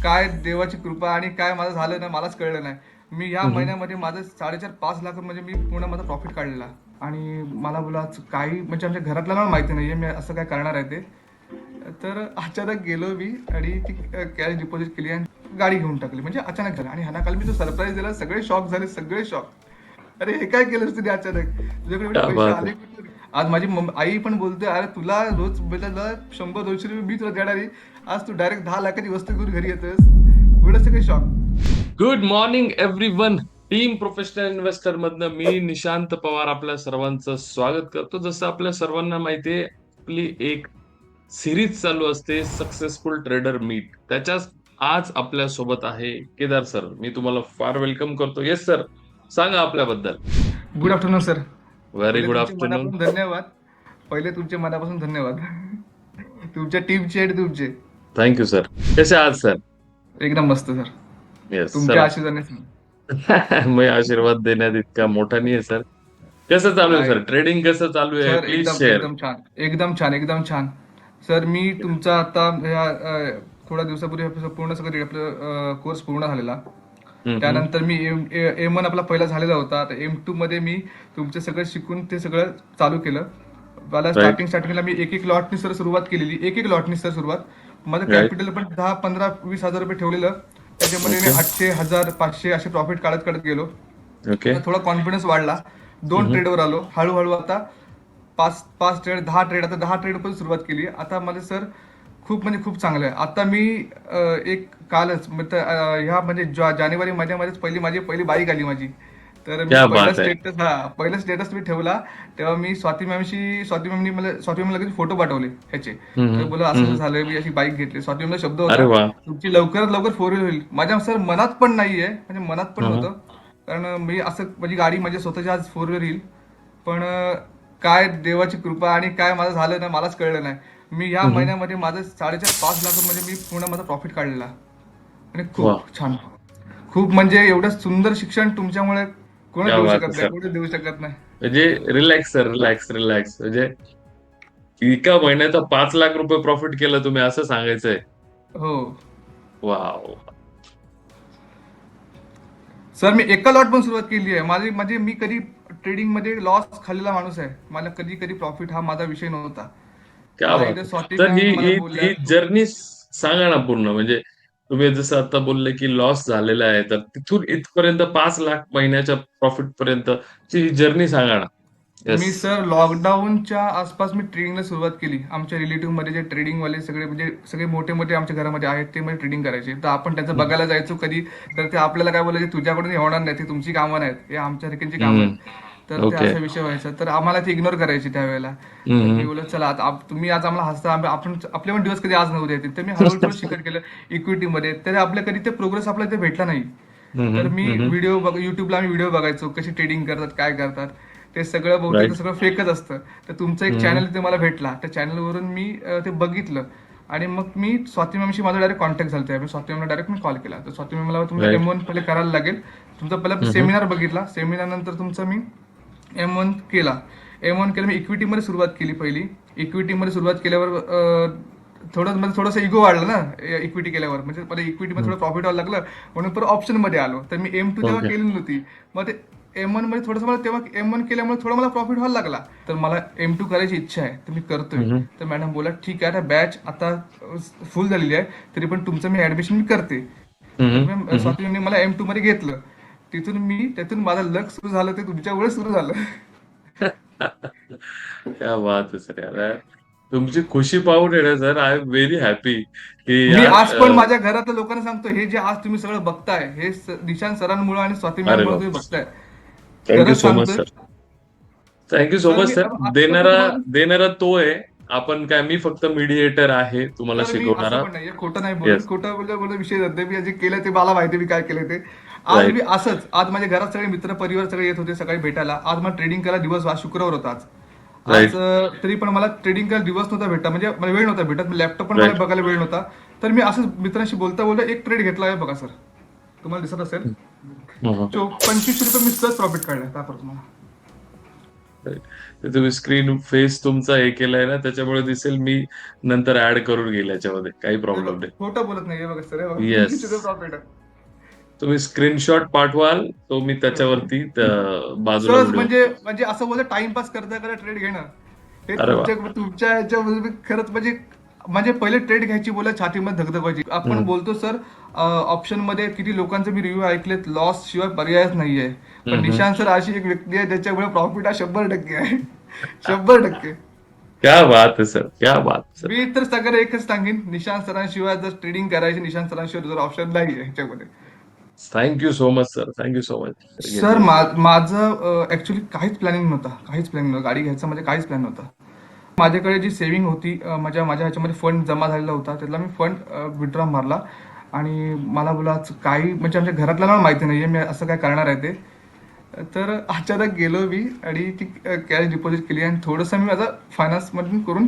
काय देवाची कृपा आणि काय माझं झालं ना मलाच कळलं नाही. मी ह्या हम्म. महिन्यामध्ये माझं 4.5-5 लाख म्हणजे मी पूर्ण माझा प्रॉफिट काढलेला. आणि मला बोला काही म्हणजे आमच्या घरातल्याला माहिती नाहीये मी असं काय करणार आहे ते. तर अचानक गेलो मी आणि ती कॅश डिपॉझिट केली आणि गाडी घेऊन टाकली. म्हणजे अचानक झालं आणि ह्याना काल मी तो सरप्राईज दिला. सगळे शॉक झाले, सगळे शॉक. अरे हे काय केलंस तुम्ही अचानक? तुझ्याकडे एवढे क्या पैसे बात आले है. कुठून? आज माझी आई पण बोलते, अरे तुला रोज भेटायला 100-200 रुपये मी तुला देणार आहे. आज तू डायरेक्ट 10 लाखाची वस्तू घेऊन घरी येतोस. एवढं सगळे shock. Good morning everyone. Team professional investor मधनं मी निशांत पवार आपल्या सर्वांचं स्वागत करतो. जसं आपल्या सर्वांना माहितीये, आपली एक सिरीज चालू असते सक्सेसफुल ट्रेडर मीट. त्याच्याच आज आपल्या सोबत आहे केदार सर. मी तुम्हाला फार वेलकम करतो. येस सर, सांगा आपल्याबद्दल. Good afternoon sir. व्हेरी पहिले गुड तुमचे आफ्टरनून. मनापासून धन्यवाद. पहिले तुमचे मनापासून धन्यवाद. तुमच्या टीमचे आणि तुमचे. Thank you sir. कसे आहात सर? एकदम मस्त सर. येस तुमच्या सर. आशीर्वादानेच मी आशीर्वाद देण्यात इतका मोठा नाही आहे सर. कसं चालू आहे आहे. सर? ट्रेडिंग कसं चालू आहे? सर प्लीज एकदम शेअर. एकदम छान. एकदम छान, एकदम छान. सर मी तुमचा आता थोड्या दिवसापूर्वी आपलं पूर्ण सगळं आपलं कोर्स पूर्ण झालेला. त्यानंतर मी M1 आपला पहिला झालेला होता. आता M2 मध्ये मी तुमचं सगळं शिकून ते सगळं चालू केलं. मला राईट. स्टार्टिंगला मी एक लॉटनी सर सुरुवात केलेली. एक लॉटनी सर सुरुवात. माझं राईट. कॅपिटल पण 10-15-20 हजार रुपये ठेवलेलं. त्याच्यामध्ये मी ओके. 800, 1000, 500 असे प्रॉफिट काढत काढत गेलो. ओके. आता थोडा कॉन्फिडन्स वाढला. 2 ट्रेडवर आलो. हळूहळू आता 5-5 ट्रेड, 10 ट्रेड, आता 10 ट्रेड पण सुरुवात केली. आता माझं सर खूप म्हणजे खूप चांगलं आहे. आता मी एक कालच ह्या म्हणजे जानेवारी महिन्यामध्येच माझी पहिली बाईक आली माझी. तर मी क्या बात है. पहिला स्टेटस मी ठेवला. तेव्हा मी स्वाती मॅमला लगेच फोटो पाठवले ह्याचे. तर हम्म. बोला असं असं हम्म. झालं, मी अशी बाईक घेतली. स्वाती मॅमला शब्द अरे होता, वा. तुमची लवकरात लवकर 4 व्हीलर होईल. माझ्या सर मनात पण नाहीये, म्हणजे मनात पण हम्म. नव्हतं. कारण मी असं माझी गाडी माझ्या स्वतःची आज 4 व्हीलर येईल. पण काय देवाची कृपा आणि काय माझं झालं ना मलाच कळलं नाही. मी ह्या हम्म. महिन्यामध्ये माझं 4.5-5 लाख म्हणजे मी पूर्ण माझा प्रॉफिट काढलेला. आणि वा. खूप छान. खूप म्हणजे एवढं सुंदर शिक्षण तुमच्यामुळे कोणच क्या देऊ बात है शकत नाही, सर. कोणच देऊ शकत नाही. म्हणजे रिलॅक्स सर, रिलॅक्स रिलॅक्स. म्हणजे एका महिन्याचा 5 लाख रुपये प्रॉफिट केलं तुम्ही, असं सांगायचंय? हो वाव. सर, मी एका लॉट पण सुरुवात केली आहे. माझी म्हणजे मी कधी ट्रेडिंग मध्ये लॉस खाल्लेला माणूस आहे. मला कधी कधी प्रॉफिट हा माझा विषय नव्हता. क्या मला बात एकदा है. स्वाती तर ही मॅम मला ही बोलल्या ही जर्नी सांगा ना पूर्ण. म्हणजे तुम्ही जसं आता बोलले की लॉस झालेला आहे, तर तिथून इथपर्यंत 5 लाख महिन्याच्या प्रॉफिट पर्यंत ची जर्नी सांगा ना. येस. मी सर लॉकडाऊनच्या आसपास मी ट्रेडिंगला सुरुवात केली. आमच्या रिलेटिव्ह मध्ये जे ट्रेडिंग वाले सगळे म्हणजे सगळे मोठे मोठे आमच्या घरामध्ये आहेत ते म्हणजे ट्रेडिंग करायचे. तर आपण त्याचं बघायला जायचो कधी. तर ते आपल्याला काय बोलायचे, तुझ्याकडून हे होणार नाही, ती तुमची कामं नाहीत, हे आमच्या ठिकाणची कामं आहेत. हम्म. तर ते ओके. असा विषय व्हायचा. तर आम्हाला ते इग्नोर करायची त्यावेळेला. तर मी हम्म. बोलत चला आता तुम्ही आज आम्हाला हसता, आपण आपले पण दिवस कधी आज नव्हते येतील. तर मी हळूहळू थोडं शिकत गेलं इक्विटीमध्ये. तर आपल्या कधी ते प्रोग्रेस आपल्याला ते भेटला नाही. तर मी हम्म. युट्यूबला आम्ही व्हिडिओ बघायचो कशी ट्रेडिंग करतात, काय करतात. ते सगळं बहुतेक ते राईट. सगळं फेकच असतं. तर तुमचा एक हम्म. चॅनल ते मला भेटला. त्या चॅनलवरून मी ते बघितलं. आणि मग मी स्वाती मॅमशी माझा डायरेक्ट कॉन्टॅक्ट झाला. त्यावेळी स्वाती मॅमला डायरेक्ट मी कॉल केला. तर स्वाती मॅमला तुमचा राईट. M1 पहिले करायला लागेल. तुमचा पहिला सेमिनार बघितला. सेमिनार नंतर तुमचा मी M1 केला. M1 केलं, मी इक्विटीमध्ये सुरुवात केली पहिली. इक्विटीमध्ये सुरुवात केल्यावर थोडंसं इगो वाढलं ना इक्विटी केल्यावर. म्हणजे मला इक्विटीमध्ये थोडं प्रॉफिट व्हायला लागलं. म्हणून परत ऑप्शनमध्ये आलो. तर मी M2 तेव्हा ओके. केली नव्हती. मग ते M1 मध्ये थोडंसं मला तेव्हा M1 केल्यामुळे थोडा मला प्रॉफिट व्हायला लागला. तर मला M2 करायची इच्छा आहे, तर मी करतोय. तर मॅडम बोला ठीक आहे, आता बॅच आता फुल झालेली आहे, तरी पण तुमचं मी ऍडमिशन करते. तर मी स्वातीने मला M2 मध्ये घेतलं. त्यातून माझं लक सुरू झालं, ते तुमच्यामुळे सुरू झालं. क्या बात है सर यार. तुमची खुशी पाहून आहे ना sir, I am very happy की मी यार. आज पण माझ्या घरातल्या लोकांना सांगतो, हे जे आज तुम्ही सगळं बघताय, हे निशांत सरांमुळे आणि स्वाती अरे मॅममुळे तुम्ही बाप. बघताय. थँक्यू खरंच सो मच सांगतोय. Sir. Thank you so sir much मी सर. आता पण देणारा तुम्हाला देणारा तो आहे. आपण काय, मी फक्त मीडिएटर आहे तुम्हाला सर मी असं शिकवणारा. पण नाहीये, खोटं नाही बोलत. येस. खोटं बोललं बोललं विषय जाते. मी जे केलं ते मला माहिती, मी काय केलं ते. आज मी राईट. असंच, आज माझ्या घरात सगळे मित्र परिवार सगळे येत होते सकाळी भेटायला. आज मला ट्रेडिंग करायला दिवस, आज शुक्रवार होता आज. आज राईट. तरी पण मला ट्रेडिंग करायला दिवस नव्हता भेटला, म्हणजे मला वेळ नव्हता भेटत. लॅपटॉप पण मला राईट. बघायला वेळ नव्हता. तर मी असंच मित्रांशी बोलता बोलता एक ट्रेड घेतला आहे बघा सर. तुम्हाला दिसत असेल. 2500 रुपये मी सहज प्रॉफिट काढला त्यापासून मला. ते तुम्ही स्क्रीन फेस तुमचा हे केलाय ना, त्याच्यामुळे दिसेल. मी नंतर ऍड करून घेईल याच्यामध्ये, काही हे बघ, प्रॉब्लेम नाही. खोटं बोलत नाही, हे बघा सर, हे बघा येस, किती प्रॉफिट आहे. तुम्ही स्क्रीनशॉट पाठवाल तो मी हे बघा. त्याच्यावरती बाजूला सहज व्हिडिओ. म्हणजे म्हणजे असं बोलत टाइमपास करता करता ट्रेड घेणं, हे अरे वा. तुमच्या ह्याच्यामध्ये मी खरंच म्हणजे म्हणजे पहिले ट्रेड घ्यायची बोला छातीमध्ये धगधग व्हायची. आपण हम्म, बोलतो सर, ऑप्शन मध्ये किती लोकांचे मी रिव्ह्यू ऐकलेत, लॉस शिवाय पर्यायच नाहीये. पण हम्म, निशांत सर अशी एक व्यक्ती आहे ज्याच्यामुळे प्रॉफिट हा 100% आहे. 100%. क्या बात है सर, क्या बात है सर. मी तर सगळं एकच सांगेन, निशांत सरांशिवाय जर ट्रेडिंग करायची, निशांत सरांशिवाय जर ऑप्शन नाही आहे ह्याच्यामध्ये. Thank you so much sir, thank you so much sir घेतलं. माझं ऍक्च्युली काहीच प्लॅनिंग नव्हता, काहीच प्लॅनिंग नव्हतं गाडी घ्यायचं, म्हणजे काहीच प्लॅन नव्हता. माझ्याकडे जी सेव्हिंग होती, माझ्या माझ्या ह्याच्यामध्ये फंड जमा झालेला होता, त्यातला मी फंड विड्रॉ मारला. आणि मला बोला काही म्हणजे आमच्या घरातल्या माहिती नाहीये मी असं काय करणार आहे ते. तर अचानक गेलो मी आणि ती कॅश डिपॉझिट केली आणि थोडंसं मी माझा फायनान्स मधून करून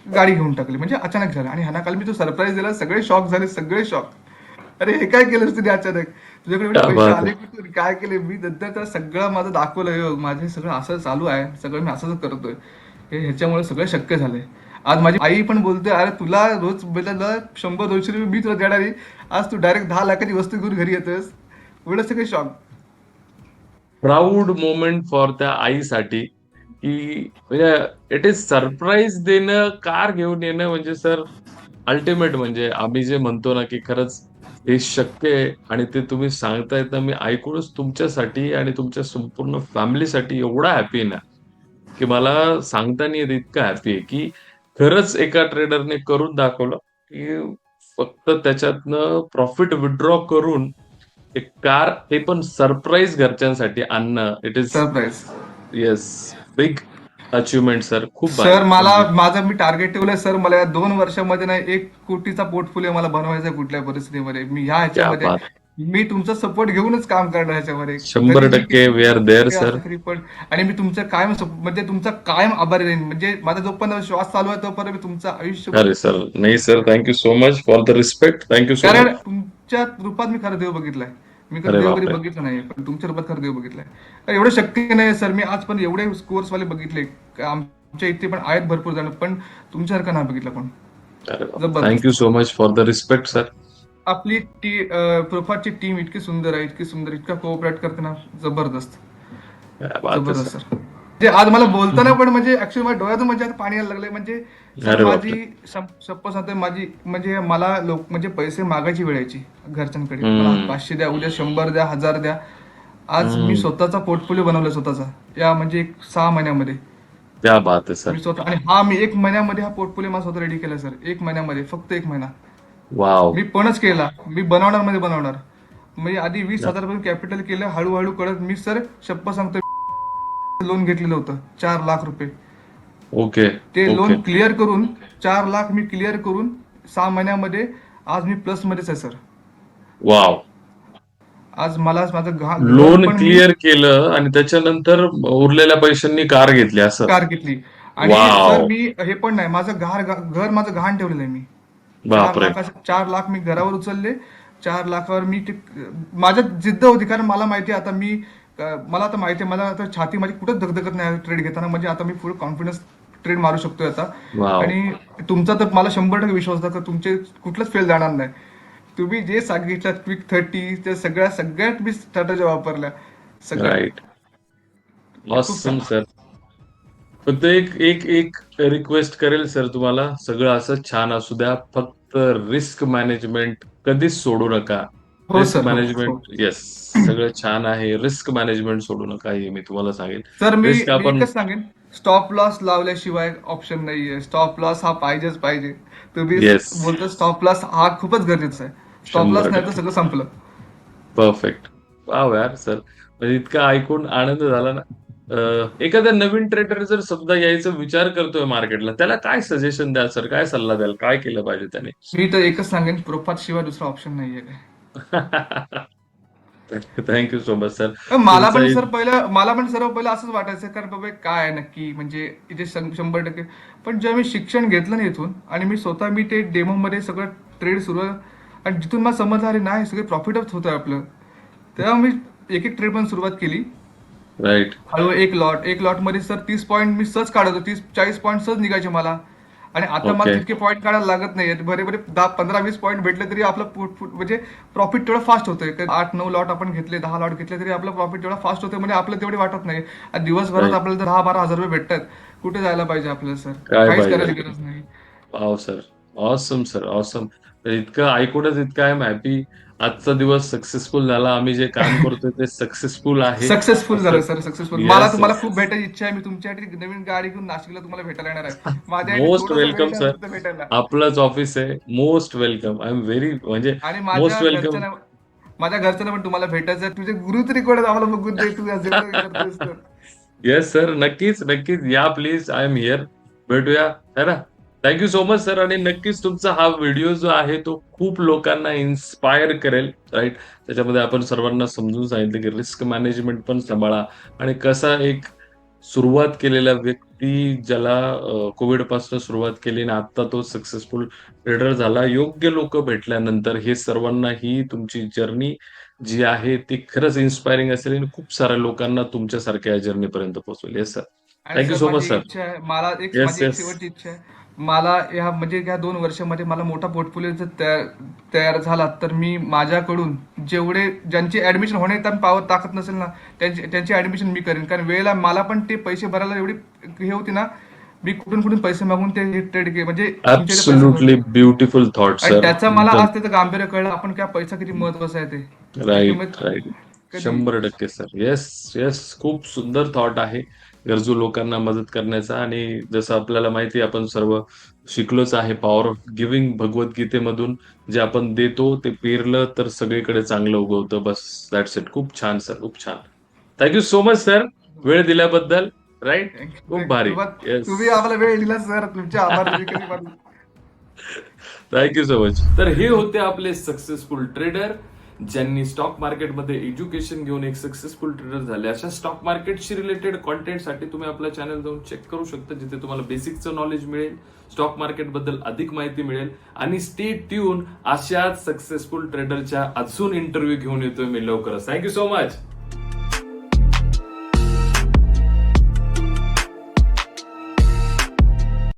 गाडी घेऊन टाकली. म्हणजे अचानक झालं आणि ह्याना काल मी तो सरप्राईज दिला, सगळे शॉक झाले, सगळे शॉक. अरे हे काय केलंस तुम्ही अचानक, तुझ्याकडे एवढे क्या पैसे बात आले है. कुठून, काय केले. मी नंतर तर सगळं माझं दाखवलं, हे बघ, माझं हे सगळं असं चालू आहे, सगळं मी असंच करतोय, हे ह्याच्यामुळे सगळं शक्य झालंय. आज माझी आई पण बोलते, अरे तुला रोज बेला 100-200 रुपये मी तुला देणार आहे, आज तू डायरेक्ट 10 लाखाची वस्तू घेऊन घरी येतोस. एवढं सगळे शॉक. प्राऊड मोमेंट फॉर त्या आईसाठी, की म्हणजे इट इज सरप्राईज देणं, कार घेऊन येणं, म्हणजे सर अल्टिमेट. म्हणजे आम्ही जे म्हणतो ना, की खरंच हे शक्य आहे, आणि ते तुम्ही सांगतायत ना, मी ऐकूनच तुमच्यासाठी आणि तुमच्या संपूर्ण फॅमिलीसाठी एवढा हॅपी आहे ना, की मला सांगता नाही येत, इतकं हॅपी आहे, की खरंच एका ट्रेडरने करून दाखवलं, की फक्त त्याच्यातनं प्रॉफिट विड्रॉ करून एक कार, ते पण सरप्राईज घरच्यांसाठी आणणं. It is, surprise. Yes, big achievement sir. खूप भारी, सर मला म्हणजे माझं मी टार्गेट ठेवलंय सर, मला या 2 वर्षामध्ये ना 1 कोटीचा पोर्टफोलिओ मला बनवायचा आहे कुठल्या परिस्थितीमध्ये. मी ह्या क्या ह्याच्यामध्ये बात. मी तुमचा सपोर्ट घेऊनच काम करणार ह्याच्यामध्ये. तरी शंभर मी टक्के किती वी आर देअर हे सर. असलं तरी पण. आणि मी तुमचं कायम म्हणजे तुमचा कायम आभारी राहीन. म्हणजे माझा जोपर्यंत श्वास चालू आहे तोपर्यंत मी तुमचं आयुष्यभर. अरे सर, नाही sir, thank you so much for the respect, thank you so कारण मच. तुमच्या रूपात मी खरं देव बघितलाय. मी कधी अरे देव कधी बापरे. बघितलं नाही, पण तुमच्या रूपात खरं देव बघितलाय. तर एवढं शक्य नाही सर, मी आज पण एवढे स्कोर्स वाले बघितले, आमच्या इथे पण आहेत भरपूर जण, पण तुमच्यासारखं नाही बघितलं कोण. अरे बाप, थँक्यू जबरदस्त. So much for the respect sir. आपली प्रोफाची टीम इतकी सुंदर आहे, इतकी सुंदर, इतका कोऑपरेट करते ना, जबरदस्त. क्या बात है जबरदस्त सर. सर. म्हणजे आज मला बोलताना पण म्हणजे ऍक्च्युली माझ्या डोळ्यातून म्हणजे आता पाणी यायला लागलंय. म्हणजे सर अरे माझी बापरे. शपथ सांगतोय, माझी म्हणजे मला लोक म्हणजे पैसे मागायची वेळ यायची घरच्यांकडे, मला हम्म. 500 द्या, उद्या 100 द्या, 1000 द्या. आज मी हम्म. स्वतःचा पोर्टफोलिओ बनवला स्वतःचा, या म्हणजे एक 6 महिन्यामध्ये. क्या बात है सर. मी स्वतः, आणि हा मी 1 महिन्यामध्ये हा पोर्टफोलिओ माझा स्वतः रेडी केला सर. 1 महिन्यामध्ये, फक्त 1 महिना. वाव. मी पणच केला, मी बनवणार मध्ये बनवणार. मी आधी 20,000 रुपये कॅपिटल केलं, हळूहळू कळत मी सर शप्पा सांगतो, लोन घेतलेलं होतं 4 लाख रुपये. ओके. ते ओके. लोन क्लिअर करून, 4 लाख मी क्लिअर करून 6 महिन्यामध्ये आज मी प्लस मध्येच आहे सर. वाव. आज मला माझं घर लोन पण मी क्लिअर केलं आणि त्याच्यानंतर उरलेल्या पैशांनी कार घेतली असं. कार घेतली. आणि सर वाव. मी हे पण नाही, माझं घर माझं गहाण ठेवलेलं आहे मी. चार बापरे. लाखाचे 4 लाख मी घरावर उचलले. 4 लाखावर मी माझ्यात जिद्द होती, कारण मला माहिती आहे आता मी मला आता माहिती आहे, मला आता छाती माझी कुठंच धगधगत नाही ट्रेड घेताना. म्हणजे आता मी फुल कॉन्फिडन्स ट्रेड मारू शकतोय आता. वाव. आणि तुमचा तर मला 100% विश्वास होता की तुमचे कुठलंच फेल जाणार नाही. तुम्ही जे सांगितलं क्विक 30 त्या सगळ्यात मी स्ट्रॅटेजी वापरल्या सगळ्यात. राईट. खूप ऑसम छान. सर. फक्त एक एक एक रिक्वेस्ट करेल सर तुम्हाला, सगळं असं छान असू द्या, फक्त रिस्क मॅनेजमेंट कधीच सोडू नका. हो रिस्क सर, हो मॅनेजमेंट, हो. येस, सगळं छान आहे, रिस्क मॅनेजमेंट सोडू नका, हे मी तुम्हाला सांगेन. सर मी रिस्क मी आपण, एकच सांगेन, स्टॉप लॉस लावल्याशिवाय ऑप्शन नाहीये. स्टॉप लॉस हा पाहिजेच पाहिजे. तुम्ही येस, बोलतो स्टॉप लॉस हा खूपच गरजेचा आहे. स्टॉप लॉस शंभर नाही तर टक्के सगळं संपलं. परफेक्ट. वाव यार सर, म्हणजे इतका ऐकून आनंद झाला ना. एखाद्या नवीन ट्रेडर जर समजा यायचा विचार करतोय मार्केटला, त्याला काय सजेशन द्याल सर, काय सल्ला द्याल, काय केलं पाहिजे त्याने? मी तर एकच सांगेन, प्रोफात शिवाय दुसरा ऑप्शन नाहीये काय. Thank you so much sir. मला पण तुमचाही. सर पहिलं, मला पण सर्व पहिलं असंच वाटायचं, कारण बाबा काय आहे नक्की, म्हणजे इथे 100%. पण जेव्हा मी शिक्षण घेतलं ना इथून, आणि मी स्वतः मी ते डेमो मध्ये सगळं ट्रेड सुरू आहे, आणि जिथून मला समजलं अरे नाही सगळे प्रॉफिटच होतं आपलं, तेव्हा मी एक एक ट्रेड पण सुरुवात केली. राईट. हळू एक लॉट मध्ये सर 30 पॉईंट मी सहज काढत होतो, 30-40 पॉईंट सहज निघायचे मला. आणि आता मला ओके. तितके पॉईंट काढायला लागत नाही, बरे बरे 10-15-20 पॉईंट भेटले तरी आपलं म्हणजे प्रॉफिट तेवढं फास्ट होतंय. 8-9 लॉट आपण घेतले, 10 लॉट घेतले तरी आपलं प्रॉफिट तेवढं फास्ट होतं, म्हणजे आपलं तेवढे वाटत नाही. आणि दिवसभरात राईट. आपल्याला 10-12 हजार रुपये भेटतात, कुठे जायला पाहिजे आपल्याला सर? काय काहीच पाहिजे करायची आपल्याला? गरज नाही. Wow sir. Awesome sir, awesome. इतकं ऐकूनच इतकं आय एम हॅपी. आजचा दिवस सक्सेसफुल झाला. आम्ही जे काम करतोय ते सक्सेसफुल आहे. सक्सेसफुल असं. झालं सर, सक्सेसफुल. मला येस, तुम्हाला येस. खूप भेटायची इच्छा आहे. मी तुमच्यासाठी नवीन गाडी घेऊन नाशिकला तुम्हाला भेटायला येणार आहे. माझ्यासाठी मोस्ट थोडासा वेळ वेलकम द्या सर. फक्त भेटायला. आपलंच ऑफिस आहे. Most welcome. I am very म्हणजे आणि मोस्ट वेलकम. माझ्या घरच्यांना पण तुम्हाला भेटायचं आहे. तुझे गुरु तरी कोण आहेत आम्हाला बघून दे, तू आज एवढं करतोयस तर. येस सर, नक्कीच नक्कीच या प्लीज. I am here. भेटूया है ना. Thank you so much sir. आणि नक्कीच तुमचा हा व्हिडिओ जो आहे तो खूप लोकांना इन्स्पायर करेल. राईट. त्याच्यामध्ये आपण सर्वांना समजून सांगितलं की रिस्क मॅनेजमेंट पण सांभाळा आणि कसा एक सुरुवात केलेला व्यक्ती ज्याला कोविड पासून सुरुवात केली आणि आता तो सक्सेसफुल ट्रेडर झाला. योग्य लोक भेटल्यानंतर हे सर्वांना ही तुमची जर्नी जी आहे ती खरंच इन्स्पायरिंग असेल आणि खूप साऱ्या लोकांना तुमच्यासारख्या या जर्नीपर्यंत पोहोचवेल. Yes sir. आणि थँक्यू सर सो माझी मच एक सर. इच्छा आहे, मला येस, माझी एक येस. शेवटची इच्छा आहे. मला ह्या 2 वर्षामध्ये मला मोठा पोर्टफोलिओ जर तयार झाला तर मी माझ्याकडून ज्यांची ऍडमिशन होण्यात पावर ताकद नसेल ना, त्यांची ऍडमिशन मी करेन. कारण वेळेला मला पण ते पैसे भरायला एवढी हे होती ना, मी कुठून कुठून पैसे मागून ते ट्रेड म्हणजे तुमच्या इथे पैसे ऍब्सोल्युटली भरले. ब्युटिफुल थॉट आणि सर. त्याचा मला एकदम. आज त्याचं गांभीर्य कळलं, आपण काय पैसा किती महत्वाचा आहे ते. की राईट, मग राईट. कधी 100% सर. Yes, yes. खूप सुंदर थॉट आहे. गरजू लोकांना मदत करण्याचा आणि जसं आपल्याला माहिती आहे आपण सर्व शिकलोच आहे पॉवर ऑफ गिव्हिंग भगवद्गीतेमधून. जे आपण देतो ते पेरलं तर सगळीकडे चांगलं उगवतं. बस दॅट्स इट. खूप छान सर, खूप छान. Thank you so much sir. वेळ दिल्याबद्दल. राईट. खूप भारी. येस. तुम्ही आम्हाला वेळ दिला सर, तुमचे आभार. तुम्ही कधी मानू. Thank you so much. तर हे होते आपले सक्सेसफुल ट्रेडर ज्यांनी स्टॉक मार्केटमध्ये एज्युकेशन घेऊन एक सक्सेसफुल ट्रेडर झाले. अशा स्टॉक मार्केटशी रिलेटेड कॉन्टेंटसाठी तुम्ही आपला चॅनल जाऊन चेक करू शकता, जिथे तुम्हाला बेसिकचं नॉलेज मिळेल, स्टॉक मार्केटबद्दल अधिक माहिती मिळेल. आणि स्टे ट्यून. अशाच सक्सेसफुल ट्रेडरच्या अजून इंटरव्ह्यू घेऊन येतोय मी लवकरच. Thank you so much.